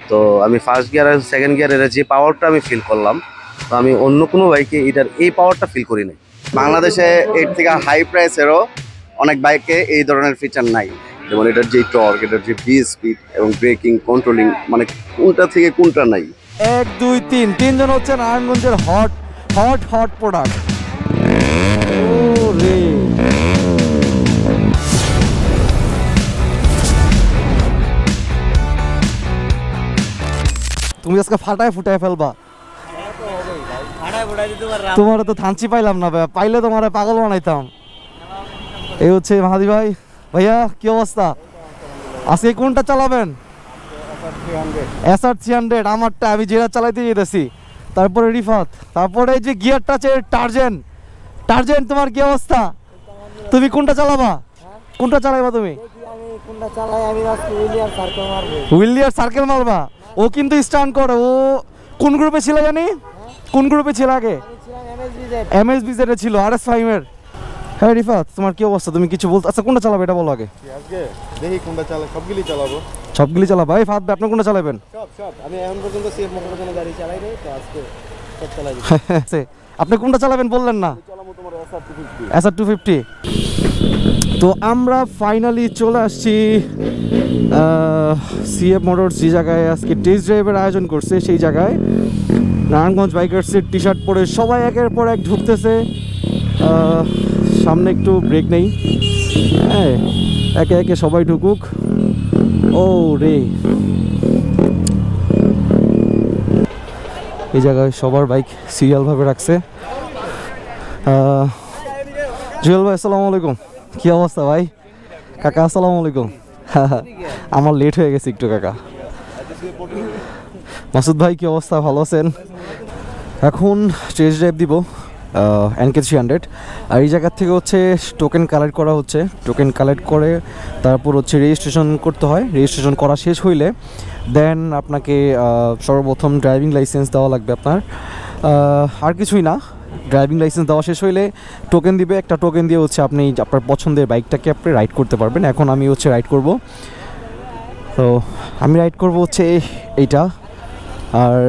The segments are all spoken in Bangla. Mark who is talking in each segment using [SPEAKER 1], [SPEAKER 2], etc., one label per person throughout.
[SPEAKER 1] তো আমি ফার্স্ট গিয়ার আর সেকেন্ড গিয়ারের যে পাওয়ারটা আমি ফিল করলাম, তো আমি অন্য কোনো বাইকে এটার এই পাওয়ারটা ফিল করি নাই।
[SPEAKER 2] বাংলাদেশে এর থেকে হাই প্রাইসেরও অনেক বাইকে এই ধরনের ফিচার নাই, যেমন এটার যে টর্ক, এটার যে বি স্পিড এবং ব্রেকিং কন্ট্রোলিং, মানে কোনটা থেকে কোনটা নাই।
[SPEAKER 3] 1 2 3 তিনজন হচ্ছে নারায়ণগঞ্জের হট হট হট প্রোডাক্ট। ওরে তুমি আজকে ফাটায় ফুটায় ফেলবা। তোমার তো থানচি পাইলাম না ভাই, পাইলে তোমার পাগল বানাইতাম। এই হচ্ছে মাহাদি ভাই। ভাইয়া কি অবস্থা? আজকে কোনটা চালাবেন? SR 300 আমারটা, আমি যেটা চালাইতে যেতেছি। তারপরে রিফাত, তারপরে এই যে গিয়ারটা আছে টার্জেন। টার্জেন তোমার কি অবস্থা? তুমি কোনটা চালাবা? কোনটা চালাইবা তুমি? হুইলিয়ার সার্কেল মারবা। ও কিন্তু স্টান্ট করে। ও কোন গ্রুপে ছিল জানি? কোন গ্রুপে ছিল আগে? MSBZ এ ছিল, RS5 এর। হ্যাঁ রিফাত, তোমার কি অবস্থা? তুমি কিছু বলতে? আচ্ছা কোনটা চালাবে এটা বলো আগে।
[SPEAKER 4] আজকে দেখি কোনটা চালা, সবগুলি চালাবো।
[SPEAKER 3] সবগুলি চালাবা? এই ফাত আপনি কোনটা চালাবেন?
[SPEAKER 4] সব আমি এখন পর্যন্ত সিএফ মোটরের জন্য গাড়ি চালাই নাই, তো আজকে সব চালাই দিই।
[SPEAKER 3] আপনি কোনটা চালাবেন বললেন না?
[SPEAKER 4] চালাবো তোমার SR 250।
[SPEAKER 3] SR 250। তো আমরা ফাইনালি চলে আসছি সিএফ মোটরস যে জায়গায় আজকে টেস্ট ড্রাইভের আয়োজন করছে, সেই জায়গায়। নারায়ণগঞ্জ বাইকার্সের টি শার্ট পরে সবাই একের পর এক ঢুকতেছে। সামনে একটু ব্রেক নেই, হ্যাঁ একে একে সবাই ঢুকুক। ও রে, এই জায়গায় সবার বাইক সিরিয়ালভাবে রাখছে। জুয়েল ভাই আসসালামু আলাইকুম, কি অবস্থা ভাই? কাকা আসসালামু আলাইকুম। আমার লেট হয়ে গেছে একটু কাকা। মাসুদ ভাই কি অবস্থা, ভালো আছেন? এখন টেস্ট ড্রাইভ দিব NK 300। আর এই জায়গার থেকে হচ্ছে টোকেন কালেক্ট করা হচ্ছে। টোকেন কালেক্ট করে তারপর হচ্ছে রেজিস্ট্রেশন করতে হয়। রেজিস্ট্রেশন করা শেষ হইলে দেন আপনাকে সর্বপ্রথম ড্রাইভিং লাইসেন্স দেওয়া লাগবে আপনার। আর কিছুই না, ড্রাইভিং লাইসেন্স দেওয়া শেষ হইলে টোকেন দিবে। একটা টোকেন দিয়ে হচ্ছে আপনি আপনার পছন্দের বাইকটাকে আপনি রাইড করতে পারবেন। এখন আমি হচ্ছে রাইড করব, তো আমি রাইড করব হচ্ছে এইটা। আর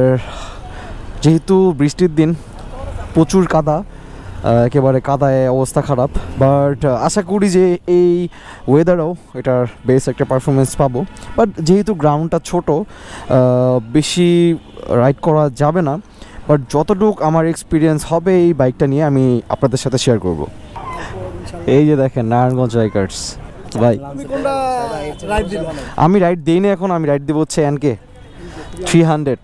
[SPEAKER 3] যেহেতু বৃষ্টির দিন, প্রচুর কাদা, একেবারে কাদায় অবস্থা খারাপ, বাট আশা করি যে এই ওয়েদারেও এটার বেশ একটা পারফরমেন্স পাবো। বাট যেহেতু গ্রাউন্ডটা ছোট, বেশি রাইড করা যাবে না, বাট যতটুকু আমার এক্সপিরিয়েন্স হবে এই বাইকটা নিয়ে আমি আপনাদের সাথে শেয়ার করব। এই যে দেখেন নারায়ণগঞ্জ বাইকার্স ভাই। আমি রাইড দিই না এখন, আমি রাইড দেবো হচ্ছে NK 300।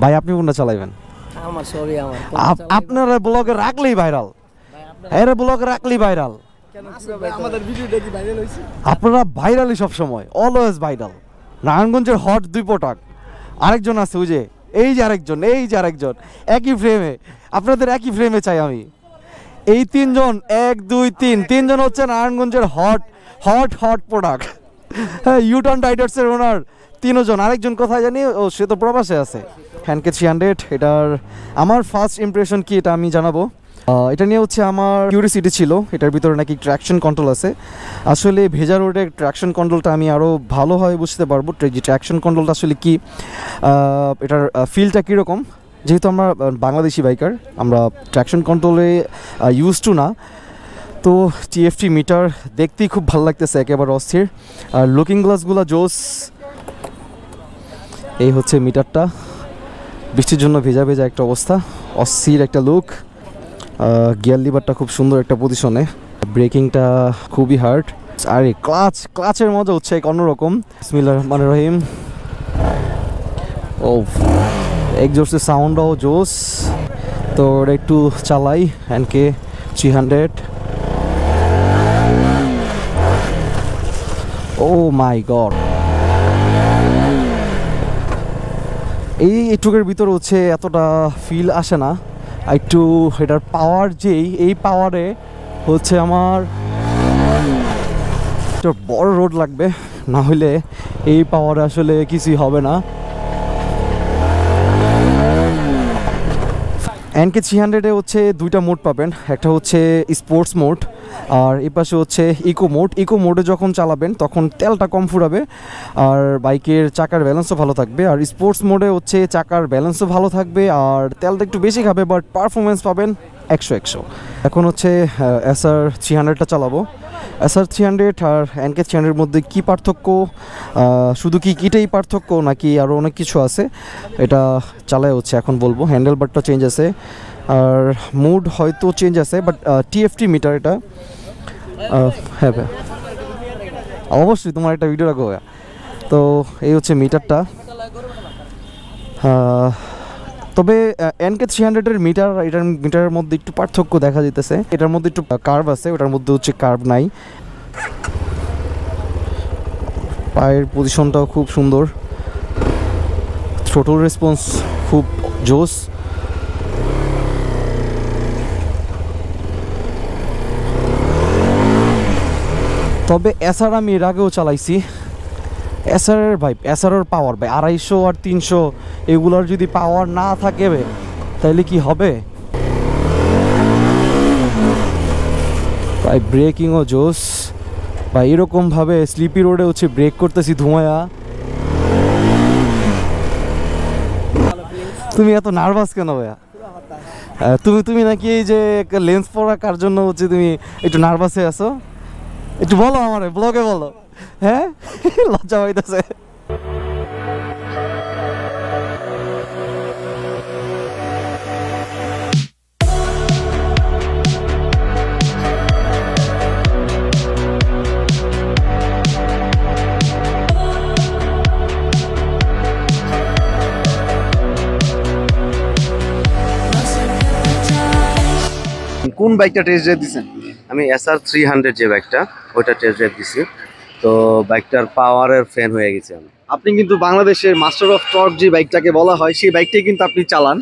[SPEAKER 3] ভাই আপনি কোনটা চালাইবেন? আপনারা ব্লগে রাখলেই ভাইরাল, এর ব্লগে রাখলেই ভাইরাল। আপনারা ভাইরালই সব সময়, অলওয়েজ ভাইরাল। নারায়ণগঞ্জের হট 2 প্রোডাক্ট। আরেকজন আছে ওই যে, এই যে আরেকজন, এই যে আরেকজন, একই ফ্রেমে। আপনাদের একই ফ্রেমে চাই আমি। এই তিনজন, 1 2 3 তিনজন হচ্ছে নারায়ণগঞ্জের হট হট হট প্রোডাক্ট। হ্যাঁ, ইউটার্ন রাইডার্সের ওনার তিনজন। আরেকজন কোথায় জানি, ও সে তো প্রবাসে আছে। NK 300 এটার আমার ফার্স্ট ইমপ্রেশন কি এটা আমি জানাবো। এটা নিয়ে হচ্ছে আমার কিউরিসিটি ছিল, এটার ভিতরে নাকি ট্র্যাকশন কন্ট্রোল আছে। আসলে ভেজা রোডে ট্র্যাকশন কন্ট্রোলটা আমি আরও ভালোভাবে বুঝতে পারবো, যে ট্র্যাকশন কন্ট্রোলটা আসলে কি, এটার ফিলটা কীরকম। যেহেতু আমরা বাংলাদেশি বাইকার, আমরা ট্র্যাকশন কন্ট্রোলে ইউজ টু না। তো TFT মিটার দেখতেই খুব ভালো লাগতেছে, একেবারে অস্থির। আর লুকিং গ্লাসগুলো জোস। এই হচ্ছে মিটারটা, বৃষ্টির জন্য ভেজা ভেজা একটা অবস্থা, অস্থির একটা লুক। গিয়ার লিভারটা খুব সুন্দর একটা পজিশনে, ব্রেকিংটা খুবই হার্ড। আর এই ক্লাচের মজা হচ্ছে এক অন্যরকম। বিসমিল্লাহির রহমানির রহিম। ও এক্সজস্টের সাউন্ডটাও জোস। তো ওটা একটু চালাই NK 300। ও মাই গড, এই টুকের ভিতরে হচ্ছে এতটা ফিল আসে না। একটু এটার পাওয়ার, যেই এই পাওয়ারে হচ্ছে আমার বড় রোড লাগবে, না হলে এই পাওয়ারে আসলে কিছুই হবে না। NK 300-এ হচ্ছে দুইটা মোড পাবেন, একটা হচ্ছে স্পোর্টস মোড আর এই পাশে হচ্ছে ইকো মোড। ইকো মোডে যখন চালাবেন তখন তেলটা কম ফুরাবে আর বাইকের চাকার ব্যালেন্সও ভালো থাকবে, আর স্পোর্টস মোডে হচ্ছে চাকার ব্যালেন্সও ভালো থাকবে আর তেলটা একটু বেশি খাবে, বাট পারফরমেন্স পাবেন 100। এখন হচ্ছে SR 300টা চালাবো। SR 300 আর NK 300-এর মধ্যে কী পার্থক্য, শুধু কি কিটেই পার্থক্য নাকি আরও অনেক কিছু আছে, এটা চালায় হচ্ছে এখন বলবো। হ্যান্ডেল বারটা চেঞ্জ আছে আর মুড হয়তো চেঞ্জ আছে, বাট TFT মিটার এটা। হ্যাঁ ভাই, অবশ্যই তোমার একটা ভিডিও রাখবো। তো এই হচ্ছে মিটারটা। তবে NK 300-এর মিটার এটার মিটারের মধ্যে একটু পার্থক্য দেখা যেতেছে। এটার মধ্যে একটু কার্ভ আছে, ওটার মধ্যে হচ্ছে কার্ভ নাই। পায়ের পজিশনটাও খুব সুন্দর, থ্রোটল রেসপন্স খুব জোস। তবে SR আমি এর আগেও চালাইছি। SR-এর পাওয়ার ভাই 250 আর 300 এগুলোর যদি পাওয়ার না থাকে তাহলে কি হবে ভাই। ব্রেকিংও জোস ভাই, এরকমভাবে স্লিপি রোডে হচ্ছে ব্রেক করতেছি ধুমায়া। তুমি এত নার্ভাস কেন ভাইয়া? তুমি নাকি এই যে লেন্স পরা কার জন্য হচ্ছে তুমি একটু নার্ভাস হয়ে আছো? একটু বলো আমারে, ব্লগে বলো। হ্যাঁ, লজ্জা পাইতেছে।
[SPEAKER 2] কোন বাইকটা টেস্ট ড্রাইভ দিচ্ছেন?
[SPEAKER 1] আমি SR 300 যে বাইকটা ওইটা টেস্ট ড্রাইভ দিছি। তো বাইকটার পাওয়ারের ফ্যান হয়ে গেছি আমি।
[SPEAKER 5] আপনি কিন্তু বাংলাদেশের মাস্টার অফ টর্ক যে বাইকটাকে বলা হয় সেই বাইকটাই কিন্তু আপনি চালান।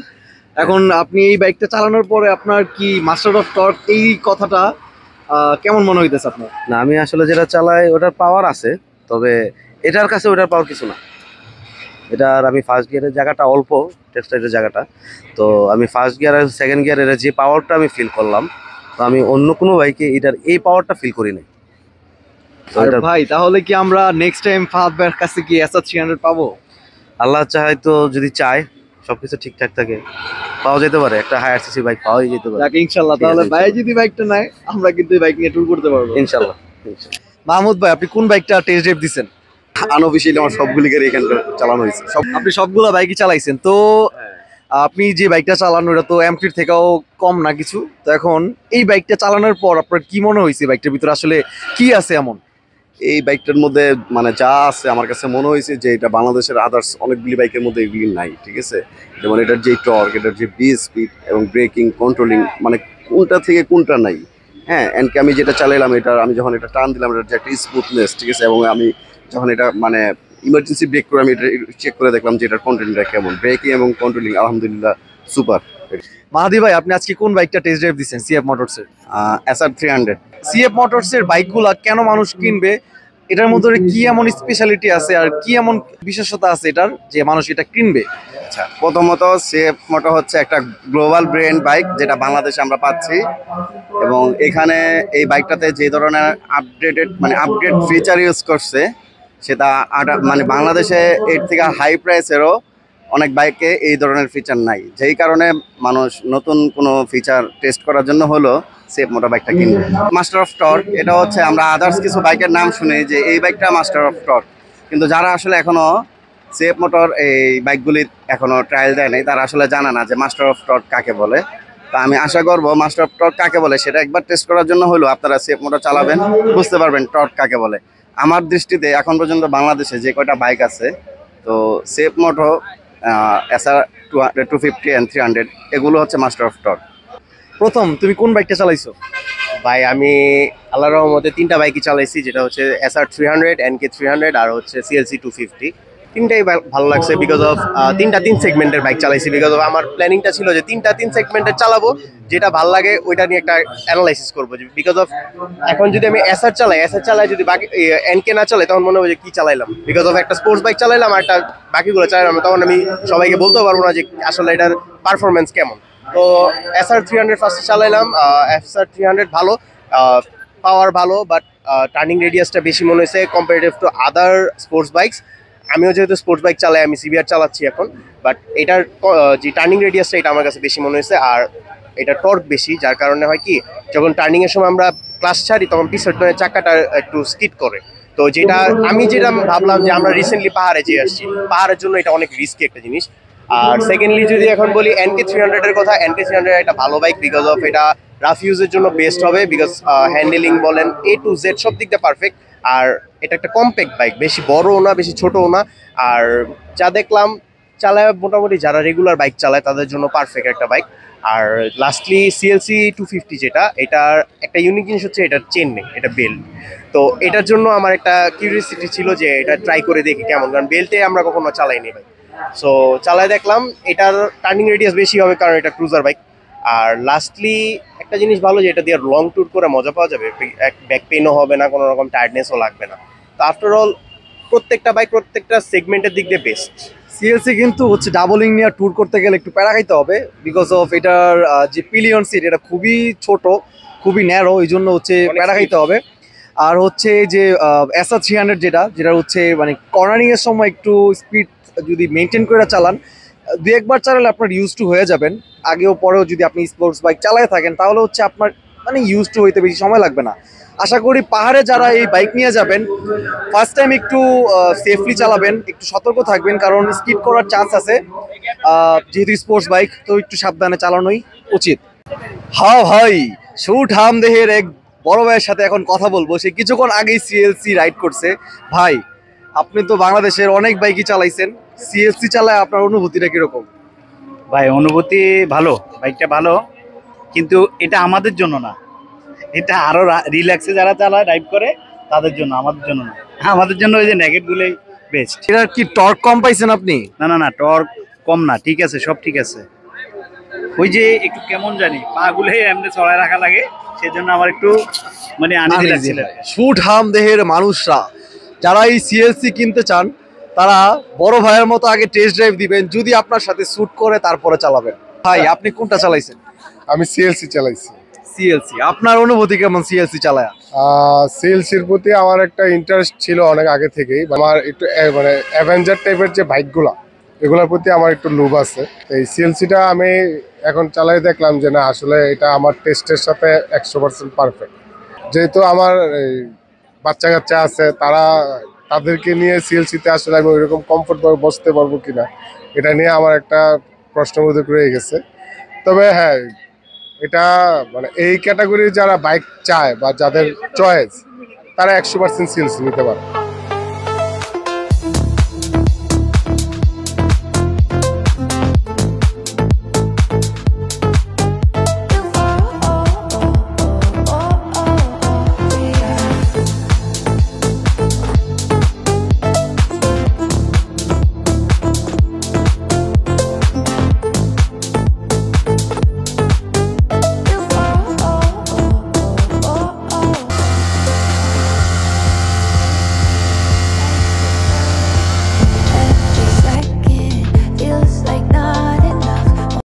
[SPEAKER 5] এখন আপনি এই বাইকটা চালানোর পরে আপনার কি মাস্টার অফ টর্ক এই কথাটা কেমন মনে হইতেছে আপনার?
[SPEAKER 1] না, আমি আসলে যেটা চালাই ওটার পাওয়ার আছে, তবে এটার কাছে ওটার পাওয়ার কিছু না। এটার আমি ফার্স্ট গিয়ারের জায়গাটা অল্প, টেক্সটাইলের জায়গাটা, তো আমি ফার্স্ট গিয়ার আর সেকেন্ড গিয়ারের যে পাওয়ারটা আমি ফিল করলাম, তো আমি অন্য কোনো বাইকে এটার এই পাওয়ারটা ফিল করি নাই।
[SPEAKER 5] আর ভাই তাহলে কি আমরা নেক্সট টাইম ফাহাদ ভাইয়ের কাছে কি SR 300 পাবো?
[SPEAKER 1] আল্লাহ চায় তো, যদি চায় সবকিছু ঠিকঠাক থাকে পাওয়া যেতে পারে, একটা হায়ার সিসি বাইক পাওয়াই যেতে পারে
[SPEAKER 5] ইনশাল্লাহ। তাহলে ভাই যদি বাইকটা নেয় আমরা কিন্তু এই বাইক নিয়ে ট্যুর করতে পারবো
[SPEAKER 1] ইনশাল্লাহ।
[SPEAKER 5] মাহমুদ ভাই, আপনি কোন বাইকটা টেস্ট ড্রাইভ দিচ্ছেন?
[SPEAKER 2] আনঅফিসিয়ালি আমার সবগুলি গাড়ি এখানে চালানো হয়েছে।
[SPEAKER 5] আপনি সবগুলা বাইকই চালাইছেন তো। আপনি যে বাইকটা চালানো এটা তো এমটির থেকেও কম না কিছু। তো এখন এই বাইকটা চালানোর পর আপনার কি মনে হয়েছে বাইকটার ভিতরে আসলে কি আছে এমন?
[SPEAKER 2] এই বাইকটার মধ্যে মানে যা আছে আমার কাছে মনে হয়েছে যে এটা বাংলাদেশের আদার্স অনেকগুলি বাইকের মধ্যে এগুলি নাই, ঠিক আছে। যেমন এটার যে টর্ক, এটার যে স্পিড এবং ব্রেকিং কন্ট্রোলিং, মানে কোনটা থেকে কোনটা নাই। হ্যাঁ, এনকে আমি যেটা চালাইলাম, এটা আমি যখন এটা টান দিলাম এটার যে একটা স্মুথনেস, ঠিক আছে, এবং আমি যখন এটা মানে ইমার্জেন্সি ব্রেক করে আমি এটা চেক করে দেখলাম যে এটার কন্ট্রোলিংটা কেমন, ব্রেকিং এবং কন্ট্রোলিং আলহামদুলিল্লাহ সুপার।
[SPEAKER 5] মাহাদি ভাই, আপনি আজকে কোন বাইকটা টেস্ট ড্রাইভ দিচ্ছেন? CF মোটরসের
[SPEAKER 2] SR 300।
[SPEAKER 5] CF মোটরসের বাইকগুলা কেন মানুষ কিনবে? এটার মধ্যে কি এমন স্পেশালিটি আছে আর কি এমন বিশেষতা আছে এটার যে মানুষ এটা কিনবে?
[SPEAKER 2] আচ্ছা, প্রথমত CF মোটর হচ্ছে একটা গ্লোবাল ব্র্যান্ড বাইক যেটা বাংলাদেশে আমরা পাচ্ছি, এবং এখানে এই বাইকটাতে যে ধরনের আপগ্রেড ফিচার ইউজ করছে সেটা মানে বাংলাদেশে এর থেকে হাই প্রাইসেরও অনেক বাইকে এই ধরনের ফিচার নাই, যেই কারণে মানুষ নতুন কোনো ফিচার টেস্ট করার জন্য হলো CF মোটর বাইকটা কিনবে। মাস্টার অফ টর্ক, এটা হচ্ছে আমরা আদার্স কিছু বাইকের নাম শুনি যে এই বাইকটা মাস্টার অফ টর্ক, কিন্তু যারা আসলে এখনো CF মোটর এই বাইকগুলি এখনো ট্রায়াল দেয় নাই তারা আসলে জানে না যে মাস্টার অফ টর্ক কাকে বলে। তা আমি আশা করবো মাস্টার অফ টর্ক কাকে বলে সেটা একবার টেস্ট করার জন্য হলো আপনারা CF মোটর চালাবেন, বুঝতে পারবেন টর্ক কাকে বলে। আমার দৃষ্টিতে এখন পর্যন্ত বাংলাদেশে যে কয়টা বাইক আছে, তো CF মোটর, SR 250 and 300 এগুলো হচ্ছে মাস্টার অফ টর্ক।
[SPEAKER 5] প্রথম তুমি কোন বাইকটা চালাইছো?
[SPEAKER 6] ভাই আমি আল্লাহর রহমতে তিনটা বাইকই চালাইছি, যেটা হচ্ছে SR 300, NK 300 আর হচ্ছে CLC 250। তিনটাই ভালো লাগছে বিকজ অফ তিন সেগমেন্টের বাইক চালাইছি। বিকজ অফ আমার প্ল্যানিংটা ছিল যে তিন সেগমেন্টের চালাবো, যেটা ভালো লাগে ওইটা নিয়ে একটা অ্যানালাইসিস করবো। বিকজ অফ এখন যদি আমি SR চালাই যদি বাকি NK না চালাই তখন মনে হবে যে কি চালাইলাম। বিকজ অফ একটা স্পোর্টস বাইক চালাইলাম আর একটা বাকিগুলো চালাইলাম, তখন আমি সবাইকে বলতেও পারবো না যে আসলে এটার পারফরমেন্স কেমন। তো SR300 ফার্স্টে চালাইলাম। SR300 ভালো, পাওয়ার ভালো, বাট টার্নিং রেডিয়াসটা বেশি মনে হয়েছে comparative to other sports bikes. আমিও যেহেতু স্পোর্টস বাইক চালাই, আমি সিবিআর চালাচ্ছি এখন, বাট এটার যে টার্নিং রেডিয়াসটা এটা আমার কাছে বেশি মনে হয়েছে। আর এটা টর্ক বেশি, যার কারণে হয় কি যখন টার্নিংয়ের সময় আমরা ক্লাস ছাড়ি তখন পিছনের চাকাটা একটু স্কিড করে। তো যেটা ভাবলাম যে আমরা রিসেন্টলি পাহাড়ে যেয়ে আসছি, পাহাড়ের জন্য এটা অনেক রিস্কি একটা জিনিস। আর সেকেন্ডলি যদি এখন বলি NK300 এর কথা, NK300 একটা ভালো বাইক বিকজ অফ এটা রাফ ইউজের জন্য বেস্ট হবে, বিকজ হ্যান্ডেলিং বলেন A to Z সব দিক দিয়ে পারফেক্ট। আর এটা একটা কম্প্যাক্ট বাইক, বেশি বড়ও না বেশি ছোটও না। আর যা দেখলাম চালায় মোটামুটি যারা রেগুলার বাইক চালায় তাদের জন্য পারফেক্ট একটা বাইক। আর লাস্টলি CLC 250 যেটা, এটার একটা ইউনিক জিনিস হচ্ছে এটার চেন নেই, এটা বেল্ট। তো এটার জন্য আমার একটা কিউরিয়াসিটি ছিল যে এটা ট্রাই করে দেখি কেমন, কারণ বেল্টে আমরা কখনো চালাইনি বাইক। সো চালায় দেখলাম এটার টার্নিং রেডিয়াস বেশি হবে কারণ এটা ক্রুজার বাইক। আর লাস্টলি একটা জিনিস ভালো যে এটা দিয়ে লং ট্যুর করে মজা পাওয়া যাবে, ব্যাক পেইনও হবে না, কোনো রকম টায়ার্ডনেসও লাগবে না। তো আফটার অল প্রত্যেকটা বাইক প্রত্যেকটা সেগমেন্টের দিক দিয়ে বেস্ট।
[SPEAKER 5] সিএলসি কিন্তু হচ্ছে ডাবলিং নিয়ে ট্যুর করতে গেলে একটু প্যারা খাইতে হবে, বিকজ অফ এটার যে পিলিয়ন সিট এটা খুবই ছোট, খুবই ন্যারো, এই জন্য হচ্ছে প্যারা খাইতে হবে। আর হচ্ছে যে SR300 যেটা হচ্ছে মানে কর্নারিং এর সময় একটু স্পিড যদি মেনটেন করে চালান, দু একবার চালালে আপনার ইউজ টু হয়ে যাবেন। আগেও পরেও যদি আপনি স্পোর্টস বাইক চালায় থাকেন তাহলে হচ্ছে আপনার মানে ইউজ টু হইতে বেশি সময় লাগবে না। আশা করি পাহাড়ে যারা এই বাইক নিয়ে যাবেন ফার্স্ট টাইম একটু সেফলি চালাবেন, একটু সতর্ক থাকবেন, কারণ স্কিড করার চান্স আছে। যেহেতু স্পোর্টস বাইক তো একটু সাবধানে চালানোই উচিত। হ্যাঁ ভাই, শুট হাম দেহের এক বড় ভাইয়ের সাথে এখন কথা বলবো। সে কিছুক্ষণ আগেই সিএলসি রাইড করছে। ভাই, আপনি তো বাংলাদেশের অনেক বাইকই চালাইছেন, সিএলসি চালায় আপনার অনুভূতিটা কিরকম?
[SPEAKER 7] ভাই অনুভূতি ভালো, বাইকটা ভালো, কিন্তু এটা আমাদের জন্য না, এটা আরো রিল্যাক্সে যারা চালায় ড্রাইভ করে তাদের জন্য, আমাদের জন্য না। আমাদের জন্য ওই যে নেগেট গুলোই বেস্ট।
[SPEAKER 5] এটার কি টর্ক কম পাইছেন আপনি?
[SPEAKER 7] না না না, টর্ক কম না, ঠিক আছে, সব ঠিক আছে। ওই যে একটু কেমন জানি পা গুলোই এমনি চড়ায় রাখা লাগে, সেজন্য আমার একটু মানে আনইজি লাগছিল।
[SPEAKER 5] শুট হাম দেহের মানুষরা যারা এই সিএলসি কিনতে চান তারা বড় ভাইয়ের মতো আগে টেস্ট ড্রাইভ দিবেন, যদি আপনার সাথে স্যুট করে তারপরে চালাবেন। ভাই, আপনি কোনটা চালাইছেন?
[SPEAKER 8] আমি সিএলসি চালাইছি।
[SPEAKER 5] সিএলসি, আপনার অনুভূতি কেমন সিএলসি চালায়া?
[SPEAKER 8] সিএলসির প্রতি আমার একটা ইন্টারেস্ট ছিল অনেক আগে থেকেই। আমার একটু মানে অ্যাভেঞ্জার টাইপের যে বাইকগুলো, এগুলোর প্রতি আমার একটু লোভ আছে। এই সিএলসিটা আমি এখন চালাই দেখলাম যে না, আসলে এটা আমার টেস্টের সাথে 100% পারফেক্ট। যেহেতু আমার বাচ্চা কাচ্চা আছে, তাদেরকে নিয়ে সিএলসিতে আসলে আমি ওইরকম কমফোর্টভাবে বসতে পারবো কিনা, এটা নিয়ে আমার একটা প্রশ্নবোধক রয়ে গেছে। তবে হ্যাঁ, এটা মানে এই ক্যাটাগরির যারা বাইক চায় বা যাদের চয়েস, তারা 100% সিএলসি নিতে পারে।